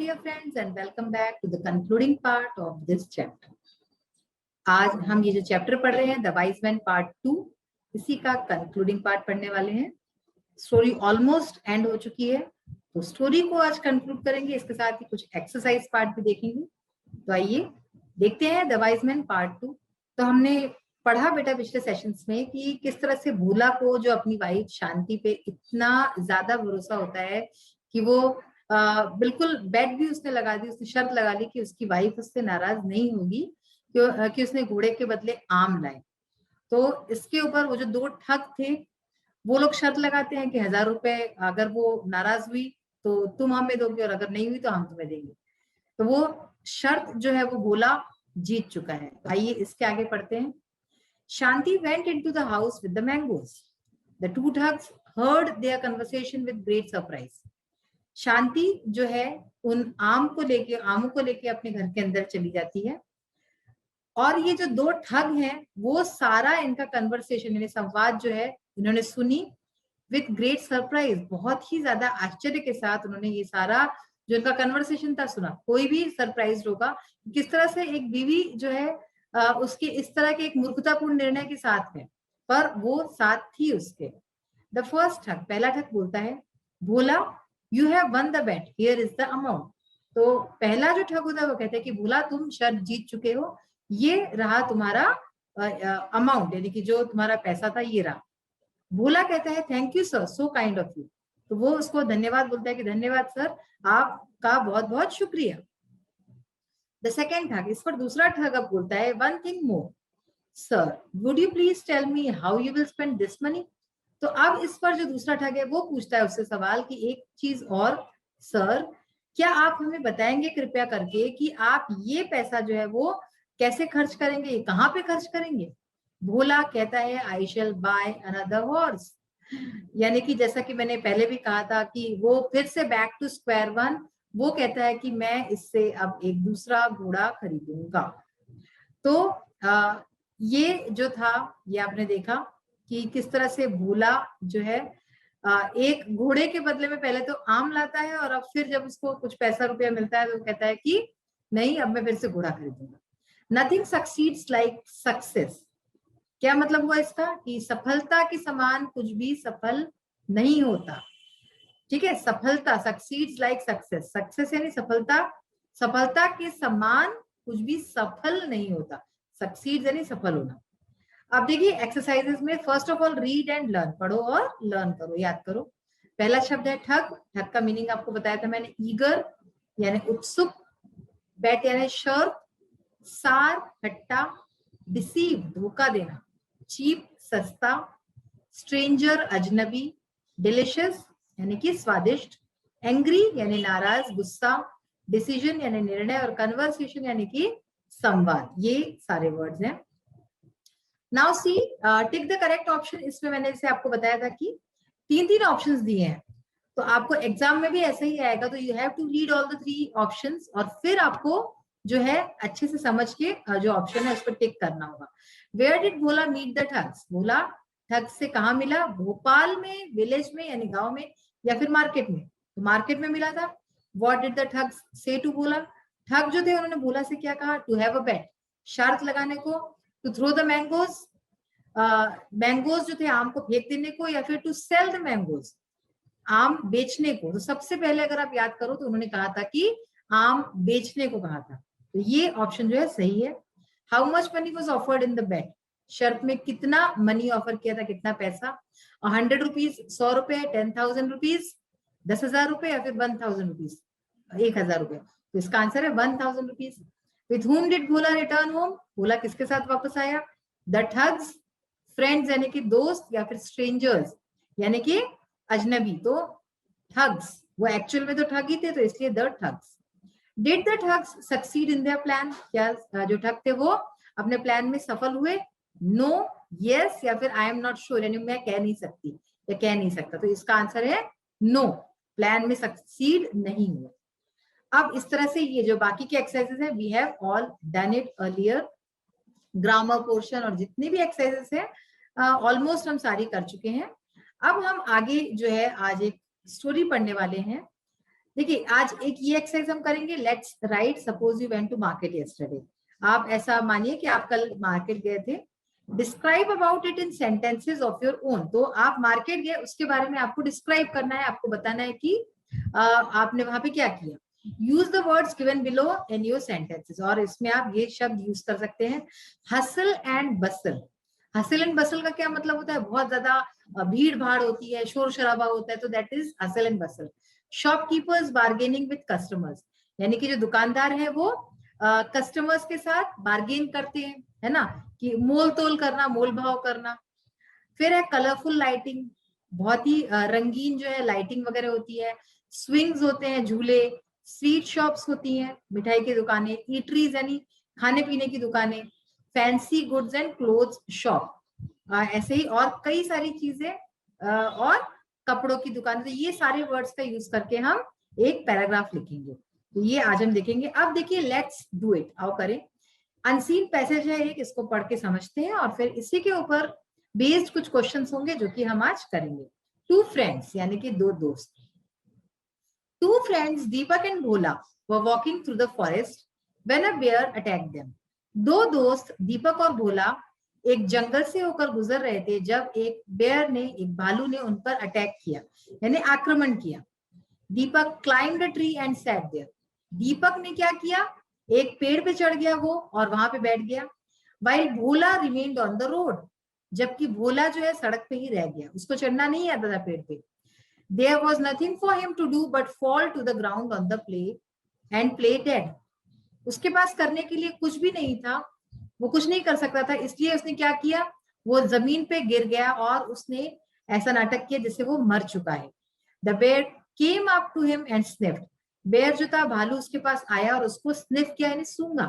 dear friends and welcome back to the concluding part of this chapter. आज हम ये जो चैप्टर पढ़ रहे हैं द वाइज मैन पार्ट 2, इसी का कंक्लूडिंग पार्ट पढ़ने वाले हैं। स्टोरी ऑलमोस्ट एंड हो चुकी है, तो स्टोरी को आज कंक्लूड करेंगे, इसके साथ ही कुछ एक्सरसाइज पार्ट भी देखेंगे। तो आइए देखते हैं द वाइज मैन पार्ट 2। तो हमने पढ़ा बेटा पिछले सेशंस में कि किस तरह से भोला को जो अपनी वाइफ शांति पे इतना ज्यादा भरोसा होता है कि वो बिल्कुल बेट भी उसने लगा दी, उसने शर्त लगा ली कि उसकी वाइफ उससे नाराज नहीं होगी कि उसने घोड़े के बदले आम लाए। तो इसके ऊपर वो जो दो ठग थे वो लोग शर्त लगाते हैं कि 1000 रुपए अगर वो नाराज हुई तो तुम हमें दोगे और अगर नहीं हुई तो हम तुम्हें देंगे। तो वो शर्त जो है वो भोला जीत चुका है। आइए इसके आगे पढ़ते हैं। शांति went into the house with the mangoes. The two thugs heard their conversation with great surprise. शांति जो है उन आमों को लेके अपने घर के अंदर चली जाती है और ये जो दो ठग हैं वो सारा इनका कन्वर्सेशन यानी संवाद जो है इन्होंने सुनी विथ ग्रेट सरप्राइज, बहुत ही ज्यादा आश्चर्य के साथ उन्होंने ये सारा जो इनका कन्वर्सेशन था सुना। कोई भी सरप्राइज होगा किस तरह से एक बीवी जो है उसके इस तरह के एक मूर्खतापूर्ण निर्णय के साथ है, पर वो साथ थी उसके। द फर्स्ट ठग, पहला ठग बोलता है, Bhola you have won the bet, here is the amount. तो पहला जो ठग होता है वो कहता है कि भोला तुम शर्त जीत चुके हो, ये रहा तुम्हारा अमाउंट यानी कि जो तुम्हारा पैसा था ये रहा। भोला कहता है thank you sir, so kind of you. तो वो उसको धन्यवाद बोलता है कि धन्यवाद सर, आपका बहुत बहुत शुक्रिया। द सेकेंड ठग, इस पर दूसरा ठग अब बोलता है one thing more sir, would you please tell me how you will spend this money. तो अब इस पर जो दूसरा ठग है वो पूछता है उससे सवाल कि एक चीज और सर, क्या आप हमें बताएंगे कृपया करके कि आप ये पैसा जो है वो कैसे खर्च करेंगे, कहाँ पे खर्च करेंगे। भोला कहता है आई शैल बाय अनदर हॉर्स, यानी कि जैसा कि मैंने पहले भी कहा था कि वो फिर से बैक टू स्क्वायर वन, वो कहता है कि मैं इससे अब एक दूसरा घोड़ा खरीदूंगा। तो ये जो था ये आपने देखा कि किस तरह से भोला जो है एक घोड़े के बदले में पहले तो आम लाता है और अब फिर जब उसको कुछ पैसा रुपया मिलता है तो वो कहता है कि नहीं अब मैं फिर से घोड़ा खरीदूंगा। नथिंग सक्सीड्स लाइक सक्सेस, क्या मतलब हुआ इसका कि सफलता के समान कुछ भी सफल नहीं होता। ठीक है, सफलता, सक्सीड्स लाइक सक्सेस, सक्सेस यानी सफलता, सफलता के समान कुछ भी सफल नहीं होता, सक्सीड्स यानी सफल होना। अब देखिए एक्सरसाइजेस में first of all read and learn, पढ़ो और लर्न करो, याद करो। पहला शब्द है ठग, ठग का मीनिंग आपको बताया था मैंने, ईगर यानी उत्सुक, बैट यानी शर्त, सार खट्टा, डिसीव धोखा देना, चीप सस्ता, स्ट्रेंजर अजनबी, डिलिशियस यानी कि स्वादिष्ट, एंग्री यानी नाराज गुस्सा, डिसीजन यानी निर्णय और कन्वर्सेशन यानी कि संवाद। ये सारे वर्ड्स हैं। Now see tick the correct option. इसमें मैंने जैसे आपको बताया था कि तीन तीन ऑप्शंस दिए हैं, तो आपको एग्जाम में भी ऐसे ही आएगा। तो you have to read all the three options और फिर आपको जो है अच्छे से समझ के जो ऑप्शन है उस पर टिक करना होगा। Where did Bhola meet the thugs, Bhola ठग से कहाँ मिला, भोपाल में, विलेज में यानी गांव में, या फिर मार्केट में। तो मार्केट में मिला था। व्हाट डिड द ठग्स से टू भोला, ठग जो थे उन्होंने भोला से क्या कहा, टू हैव अ बेट, शर्त लगाने को, to throw the mangoes, mangoes जो थे आम को फेंक देने को, या फिर टू सेल द मैंगोज, आम बेचने को। तो सबसे पहले अगर आप याद करो तो उन्होंने कहा था कि आम बेचने को कहा था, तो ये ऑप्शन जो है सही है। How much money was offered in the bet, शर्त में कितना मनी ऑफर किया था, कितना पैसा, 100 रुपीज, 100 रुपए, 10,000 रुपीज, 10,000 रुपए, या फिर 1,000 रुपीज, 1,000 रुपए। तो इसका आंसर है 1,000 rupees. With whom did Bhola return home, Bhola किसके साथ वापस आया, द ठग्स, फ्रेंड्स यानी कि दोस्त, या फिर स्ट्रेंजर्स यानी कि अजनबी। तो ठग्स, वो एक्चुअल में तो ठग ही थे तो इसलिए the thugs. Did the thugs succeed in their plan, क्या जो ठग थे वो अपने प्लान में सफल हुए, नो, यस, या फिर आई एम नॉट श्योर यानी मैं कह नहीं सकती या कह नहीं सकता। तो इसका आंसर है नो, प्लान में सक्सीड नहीं हुआ। अब इस तरह से ये जो बाकी के एक्सरसाइजेस है we have all done it earlier, grammar portion और जितनी भी एक्सरसाइजेस है ऑलमोस्ट हम सारी कर चुके हैं। अब हम आगे जो है आज एक स्टोरी पढ़ने वाले हैं। देखिए आज एक ये एक्सरसाइज हम करेंगे, let's write suppose you went to market yesterday. आप ऐसा मानिए कि आप कल मार्केट गए थे, describe about it in sentences of your own. तो आप मार्केट गए, उसके बारे में आपको डिस्क्राइब करना है, आपको बताना है कि आपने वहां पे क्या किया। Use the words given below in your sentences, और इसमें आप ये शब्द यूज कर सकते हैं, hustle and Bansal. Hustle and बसल का क्या मतलब होता है, बहुत ज्यादा भीड़ भाड़ होती है, शोर शराबा होता है, तो that is hustle and Bansal. Shopkeepers bargaining with customers, यानी कि जो दुकानदार है वो कस्टमर्स के साथ बार्गेन करते हैं, है ना, कि मोल तोल करना, मोल भाव करना। फिर है कलरफुल लाइटिंग, बहुत ही रंगीन जो है लाइटिंग वगैरह होती है। स्विंग्स होते हैं, झूले। स्वीट शॉप्स होती हैं, मिठाई की दुकानें। ईटरीज यानी खाने पीने की दुकानें। Fancy goods and clothes shop, ऐसे ही और कई सारी चीजें, और कपड़ों की दुकान। तो ये सारे वर्ड्स का यूज करके हम एक पैराग्राफ लिखेंगे, तो ये आज हम देखेंगे। अब देखिए लेट्स डू इट, आओ करें। अनसीन पैसेज है एक, इसको पढ़ के समझते हैं और फिर इसी के ऊपर बेस्ड कुछ क्वेश्चंस होंगे जो कि हम आज करेंगे। टू फ्रेंड्स यानी कि दो दोस्त। Two friends Deepak and Bhola were walking through the forest when a bear attacked them. दो दोस्त दीपक और भोला एक जंगल से होकर गुजर रहे थे जब एक बेयर ने, एक भालू ने उन पर अटैक किया, यानी आक्रमण किया। Deepak climbed a tree and sat there. Deepak ने क्या किया, एक पेड़ पे चढ़ गया वो और वहां पे बैठ गया। While Bhola remained on the road, जबकि भोला जो है सड़क पे ही रह गया, उसको चढ़ना नहीं आता था पेड़ पे। There was nothing for him to do but fall to the ground on the play and play dead. उसके पास करने के लिए कुछ भी नहीं था, वो कुछ नहीं कर सकता था, इसलिए उसने क्या किया, वो जमीन पे गिर गया और उसने ऐसा नाटक किया जैसे वो मर चुका है। The bear came up to him and sniffed. Bear जो था, भालू, उसके पास आया और उसको स्निफ किया, यानी सूंघा।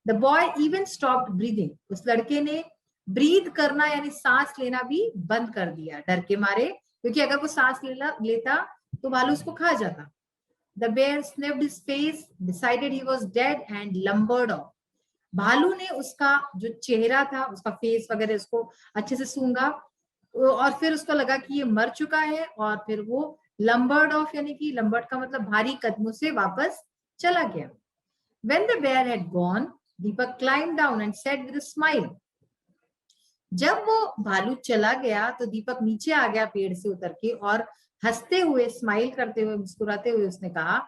The boy even stopped breathing. उस लड़के ने ब्रीद करना यानी सांस लेना भी बंद कर दिया डर के मारे, क्योंकि अगर वो सांस लेता तो भालू उसको खा जाता। The bear sniffed his face, decided he was dead and lumbered off. भालू ने उसका जो चेहरा था, उसका फेस वगैरह उसको अच्छे से सूंघा और फिर उसको लगा कि ये मर चुका है, और फिर वो लंबर्ड ऑफ, यानी कि लंबर्ड का मतलब भारी कदमों से वापस चला गया। When the bear had gone, Deepak climbed down and said with a smile. जब वो भालू चला गया तो दीपक नीचे आ गया पेड़ से उतर के, और हंसते हुए, स्माइल करते हुए, मुस्कुराते हुए उसने कहा,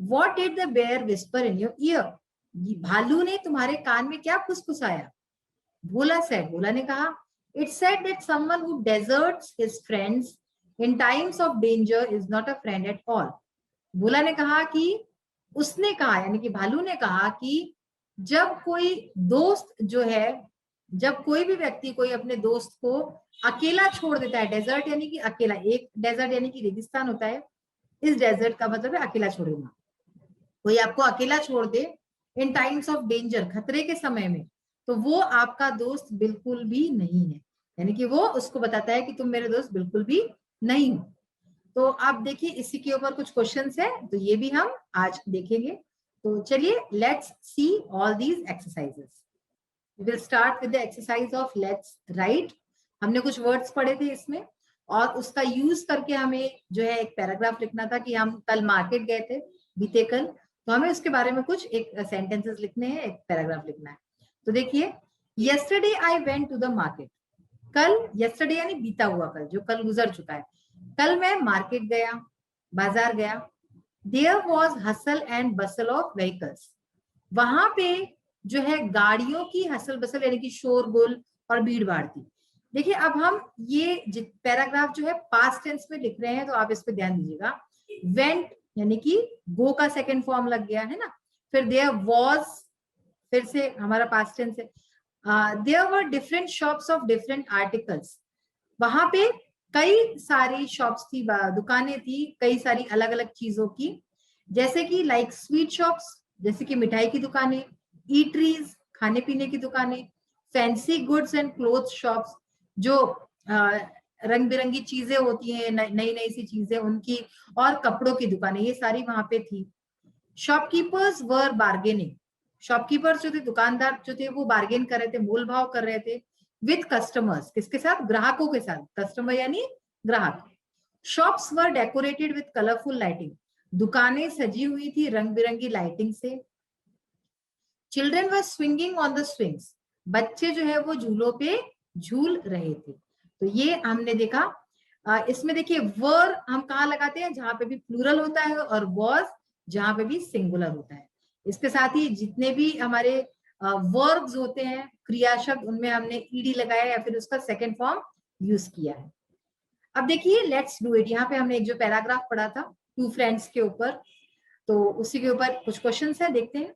What did the bear whisper in your ear? भालू ने तुम्हारे कान में क्या फुसफुसाया? भोला said, भोला ने कहा, It said that someone who deserts his friends in times of danger is not a friend at all. भोला ने कहा कि, उसने कहा यानी कि भालू ने कहा कि जब कोई दोस्त जो है, जब कोई भी व्यक्ति कोई अपने दोस्त को अकेला छोड़ देता है, डेजर्ट यानी कि अकेला, एक डेजर्ट यानी कि रेगिस्तान होता है, इस डेजर्ट का मतलब है अकेला छोड़ना। कोई आपको अकेला छोड़ दे इन टाइम्स ऑफ डेंजर, खतरे के समय में, तो वो आपका दोस्त बिल्कुल भी नहीं है, यानी कि वो उसको बताता है कि तुम मेरे दोस्त बिल्कुल भी नहीं हो। तो आप देखिए इसी के ऊपर कुछ क्वेश्चंस है, तो ये भी हम आज देखेंगे। तो चलिए let's see all these exercises. Will start with the exercise of let's write. हमने कुछ वर्ड्स पढ़े थे इसमें, और उसका यूज करके हमें जो है एक पैराग्राफ लिखना था कि हम कल मार्केट गए थे, बीते कल, तो हमें उसके बारे में कुछ एक सेंटेंसेस लिखने हैं, एक पैराग्राफ लिखना है। तो देखिए, yesterday I went to the market। कल, yesterday यानी बीता हुआ कल, जो कल गुजर चुका है। कल मैं मार्केट गया, बाजार गया। There was hustle and bustle of vehicles। वहां पे जो है गाड़ियों की हसल बसल यानी कि शोरगुल और भीड़ भाड़ थी। देखिए अब हम ये पैराग्राफ जो है पास्ट टेंस में लिख रहे हैं, तो आप इस पे ध्यान दीजिएगा। वेंट यानी कि गो का सेकंड फॉर्म लग गया है ना, फिर देयर वाज, फिर से हमारा पास्ट टेंस है। There were different shops of different articles. वहां पे कई सारी शॉप्स थी, दुकानें थी कई सारी अलग अलग चीजों की, जैसे कि लाइक स्वीट शॉप्स, जैसे कि मिठाई की दुकानें। ईटरीज, खाने पीने की दुकानें। Fancy goods and cloth shops, जो रंग बिरंगी चीजें होती हैं, नई नई सी चीजें उनकी, और कपड़ों की दुकानें, ये सारी वहां पे थी। शॉपकीपर्स वर बार्गेनिंग। शॉपकीपर्स जो थे, दुकानदार जो थे, वो बार्गेन कर रहे थे, मोल भाव कर रहे थे। विद कस्टमर्स, किसके साथ? ग्राहकों के साथ। कस्टमर यानी ग्राहक। Shops were decorated with colourful lighting. दुकानें सजी हुई थी रंग बिरंगी लाइटिंग से। Children were swinging on the swings, बच्चे जो है वो झूलों पे झूल रहे थे। तो ये हमने देखा। इसमें देखिए वर हम कहाँ लगाते हैं, जहां पे भी प्लूरल होता है, और वॉज जहां पे भी सिंगुलर होता है। इसके साथ ही जितने भी हमारे वर्ब्स होते हैं, क्रिया शब्द, उनमें हमने ईडी लगाया या फिर उसका सेकेंड फॉर्म यूज किया है। अब देखिए लेट्स डू इट। यहाँ पे हमने एक जो पैराग्राफ पढ़ा था टू फ्रेंड्स के ऊपर, तो उसी के ऊपर कुछ क्वेश्चंस है, देखते हैं।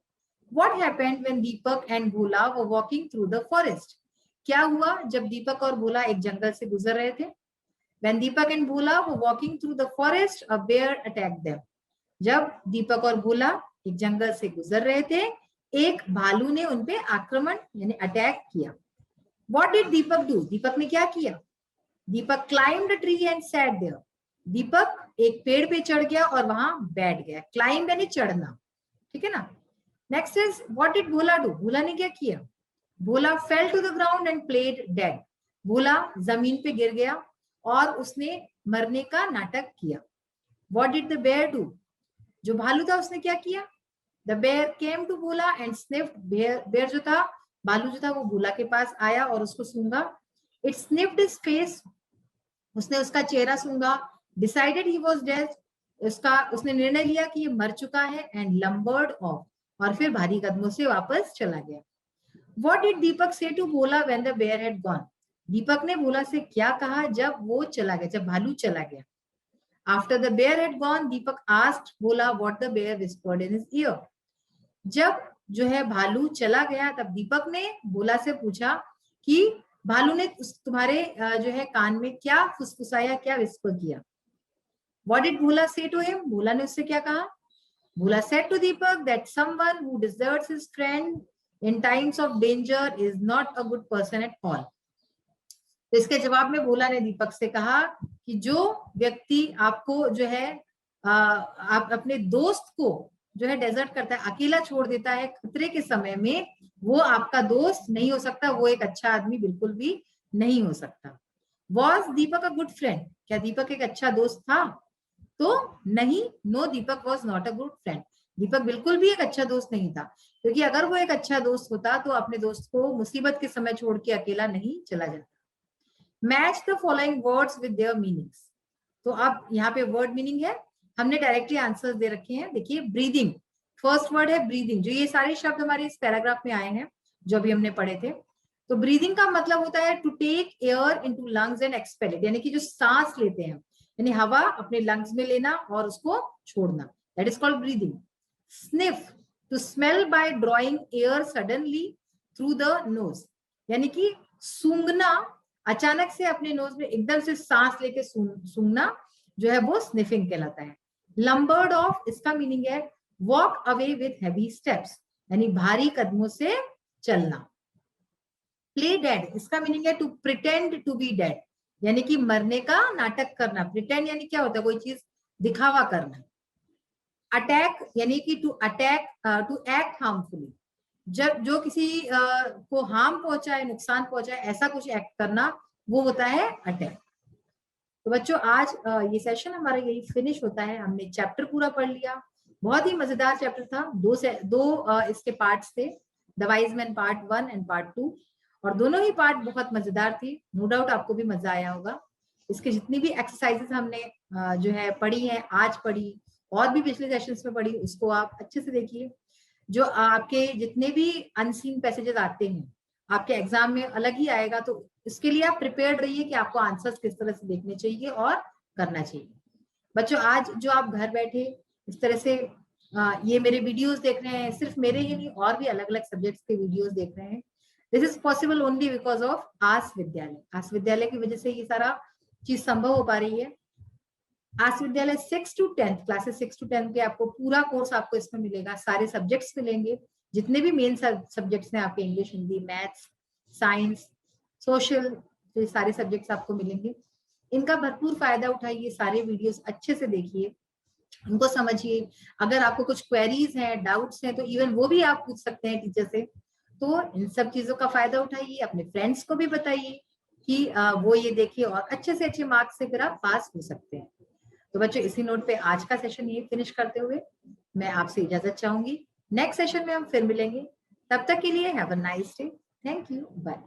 What happened when Deepak and Bhola were walking through the forest? क्या हुआ जब दीपक और भोला एक जंगल से गुजर रहे थे? When Deepak and Bhola were walking through the forest, a bear attacked them. जब दीपक और भोला एक जंगल से गुजर रहे थे, एक भालू ने उनपे आक्रमण यानी अटैक किया। What did Deepak do? दीपक ने क्या किया? दीपक climbed a tree and sat there. दीपक एक पेड़ पे चढ़ गया और वहां बैठ गया। क्लाइंब यानी चढ़ना, ठीक है ना। Next is what did Bhola do? Bhola ने क्या किया? Bhola fell to the ground and played dead. Bhola जमीन पे गिर गया और उसने मरने का नाटक किया। What did the bear do? जो भालू था उसने क्या किया? The bear came to Bhola and sniffed. Bear जो था, भालू जो था, वो भोला के पास आया और उसको सूंघा। इट स्निफ्ड हिज फेस, उसने उसका चेहरा सूंघा। डिसाइडेड ही वाज डेड, उसने निर्णय लिया कि ये मर चुका है। एंड लंबर्ड ऑफ, और फिर भारी कदमों से वापस चला गया। What did Deepak say to Bhola when the bear had gone? दीपक ने भोला से क्या कहा जब वो चला गया, जब भालू चला गया? After the bear had gone, Deepak asked Bhola what the bear whispered in his ear. जब जो है भालू चला गया, तब दीपक ने भोला से पूछा कि भालू ने तुम्हारे जो है कान में क्या फुसफुसाया, क्या विस्पर किया। What did Bhola say to him? भोला ने उससे क्या कहा? Bhula said to Deepak that someone who deserts his friend in times of danger is not a good person at all. तो इसके जवाब में भोला ने दीपक से कहा कि जो व्यक्ति आपको जो है आप अपने दोस्त को जो है डेजर्ट करता है, अकेला छोड़ देता है खतरे के समय में, वो आपका दोस्त नहीं हो सकता, वो एक अच्छा आदमी बिल्कुल भी नहीं हो सकता। Was Deepak a good friend? क्या दीपक एक अच्छा दोस्त था? तो नहीं, no, Deepak was not a good friend. Deepak बिल्कुल भी एक अच्छा दोस्त नहीं था, क्योंकि अगर वो एक अच्छा दोस्त होता तो अपने दोस्त को मुसीबत के समय छोड़ के अकेला नहीं चला जाता। Match the following words with their meanings. तो अब यहाँ पे वर्ड मीनिंग है, हमने डायरेक्टली आंसर्स दे रखे हैं। देखिए ब्रीदिंग, फर्स्ट वर्ड है ब्रीदिंग। जो ये सारे शब्द हमारे इस पैराग्राफ में आए हैं जो अभी हमने पढ़े थे, तो ब्रीदिंग का मतलब होता है to take air into lungs and expel it, यानी कि जो सांस लेते हैं, यानी हवा अपने लंग्स में लेना और उसको छोड़ना, that is called breathing. Sniff, to smell by drawing air suddenly through the nose, यानी कि सूंघना, अचानक से अपने नोज में एकदम से सांस लेके सूंघना जो है वो स्निफिंग कहलाता है। लंबर्ड ऑफ, इसका मीनिंग है walk away with heavy steps, यानी भारी कदमों से चलना। प्ले डेड, इसका मीनिंग है to pretend to be dead, यानी कि मरने का नाटक करना। प्रिटेंड यानी क्या होता है, कोई चीज दिखावा करना। अटैक यानी कि टू अटैक, टू एक्ट हार्मफुली, जब जो किसी को हार्म पहुंचाए, नुकसान पहुंचाए, ऐसा कुछ एक्ट करना, वो होता है अटैक। तो बच्चों आज ये सेशन हमारा यही फिनिश होता है। हमने चैप्टर पूरा पढ़ लिया, बहुत ही मजेदार चैप्टर था। दो इसके पार्ट्स थे, the wise man part 1 and part 2, और दोनों ही पार्ट बहुत मजेदार थी। नो डाउट आपको भी मजा आया होगा। इसके जितनी भी एक्सरसाइजेस हमने जो है पढ़ी है, आज पढ़ी और भी पिछले सेशंस में पढ़ी, उसको आप अच्छे से देखिए। जो आपके जितने भी अनसीन पैसेजेस आते हैं आपके एग्जाम में अलग ही आएगा, तो इसके लिए आप प्रिपेयर्ड रहिए कि आपको आंसर्स किस तरह से देखने चाहिए और करना चाहिए। बच्चों आज जो आप घर बैठे इस तरह से ये मेरे वीडियोस देख रहे हैं, सिर्फ मेरे ही नहीं और भी अलग अलग सब्जेक्ट्स के वीडियोस देख रहे हैं, this is possible only because of Aas Vidyalaya. Aas विद्यालय की वजह से ये सारा चीज संभव हो पा रही है। आस विद्यालय 6 to 10 क्लासेस 6 to 10 के आपको पूरा कोर्स आपको इसमें मिलेगा, सारे सब्जेक्ट्स मिलेंगे, जितने भी मेन सब्जेक्ट्स हैं आपके, English, Hindi, maths, science, social, तो ये सारे सब्जेक्ट्स आपको मिलेंगे। इनका भरपूर फायदा उठाइए, सारे वीडियोस अच्छे से देखिए, उनको समझिए। अगर आपको कुछ क्वेरीज हैं, डाउट्स हैं, तो इवन वो भी आप पूछ सकते हैं टीचर से। तो इन सब चीजों का फायदा उठाइए, अपने फ्रेंड्स को भी बताइए कि वो ये देखिए, और अच्छे से अच्छे मार्क्स से फिर आप पास हो सकते हैं। तो बच्चों इसी नोट पे आज का सेशन ये फिनिश करते हुए मैं आपसे इजाजत चाहूंगी। नेक्स्ट सेशन में हम फिर मिलेंगे, तब तक के लिए have a nice day. Thank you, bye.